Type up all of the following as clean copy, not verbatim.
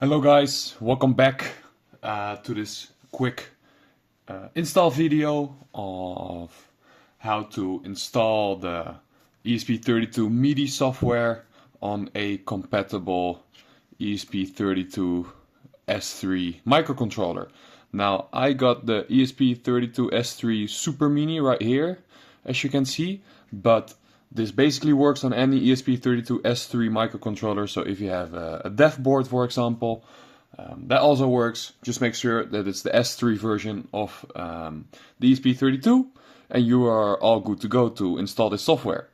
Hello guys, welcome back to this quick install video of how to install the ESP32 MIDI software on a compatible ESP32 S3 microcontroller. Now I got the ESP32 S3 Supermini right here, as you can see, but this basically works on any ESP32 S3 microcontroller, so if you have a dev board, for example, that also works. Just make sure that it's the S3 version of the ESP32, and you are all good to go to install this software.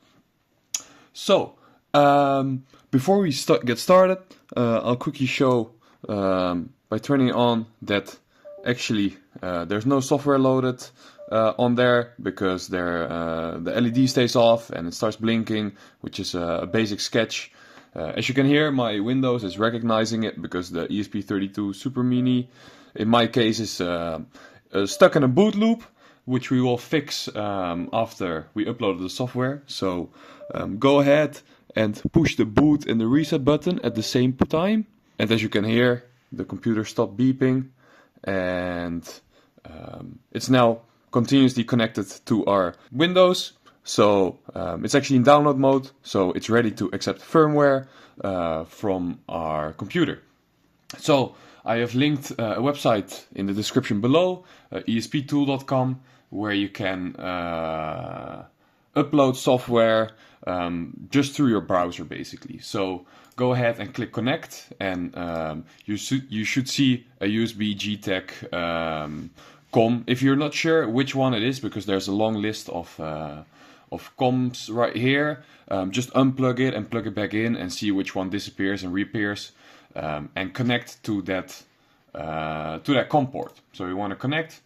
So, before we get started, I'll quickly show by turning it on that actually there's no software loaded on there, because the LED stays off and it starts blinking, which is a basic sketch. As you can hear, my Windows is recognizing it because the ESP32 Supermini, in my case, is stuck in a boot loop, which we will fix after we upload the software. So go ahead and push the boot and the reset button at the same time. And as you can hear, the computer stopped beeping, and it's now continuously connected to our Windows. So it's actually in download mode, so it's ready to accept firmware from our computer. So I have linked a website in the description below, ESP tool.com, where you can upload software just through your browser, basically. So go ahead and click connect, and you should see a USB GTEC COM. If you're not sure which one it is, because there's a long list of COMs right here, just unplug it and plug it back in and see which one disappears and reappears, and connect to that COM port. So you want to connect.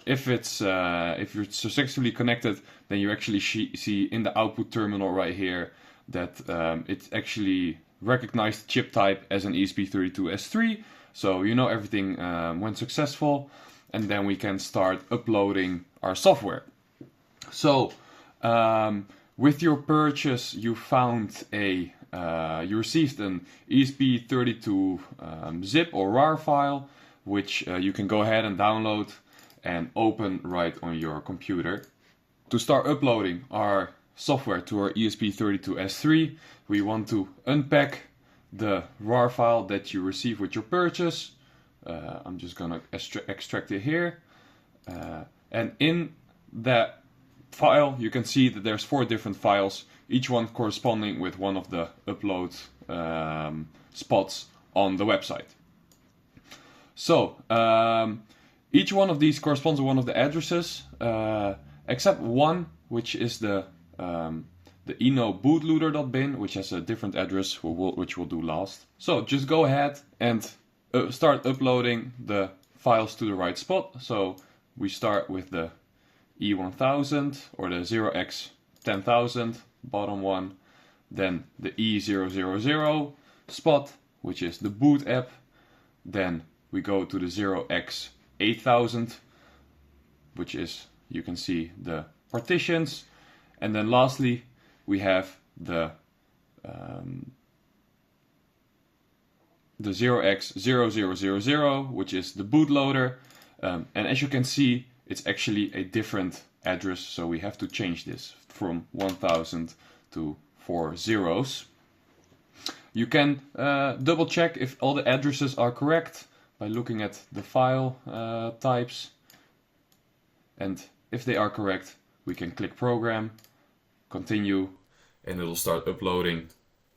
If you're successfully connected, then you actually see in the output terminal right here that it's actually recognized chip type as an ESP32 S3. So you know everything went successful, and then we can start uploading our software. So with your purchase, you found you received an ESP32 zip or RAR file, which you can go ahead and download and open right on your computer. To start uploading our software to our ESP32 S3, we want to unpack the RAR file that you receive with your purchase. I'm just gonna extract it here, and in that file you can see that there's 4 different files, each one corresponding with one of the upload spots on the website. So each one of these corresponds to one of the addresses, except one, which is the eno bootloader.bin, which has a different address, which we'll do last. So just go ahead and start uploading the files to the right spot. So we start with the E1000 or the 0x10000 bottom one, then the E000 spot, which is the boot app. Then we go to the 0x8000, which is, you can see, the partitions. And then lastly we have the 0x0000, which is the bootloader, and as you can see, it's actually a different address, so we have to change this from 1000 to 4 zeros. You can double check if all the addresses are correct by looking at the file types, and if they are correct, we can click program, continue, and it'll start uploading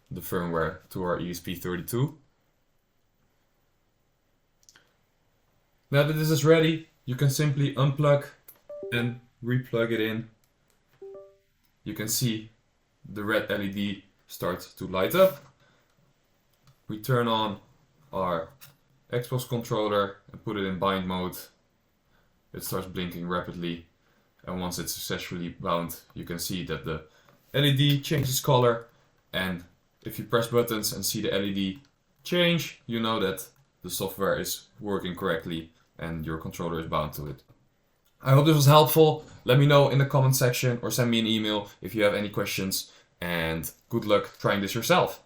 the firmware to our ESP32. Now that this is ready, you can simply unplug and replug it in. You can see the red LED start to light up. We turn on our Xbox controller and put it in bind mode. It starts blinking rapidly, and once it's successfully bound, you can see that the LED changes color, and if you press buttons and see the LED change, you know that the software is working correctly and your controller is bound to it. I hope this was helpful. Let me know in the comment section or send me an email if you have any questions, and good luck trying this yourself.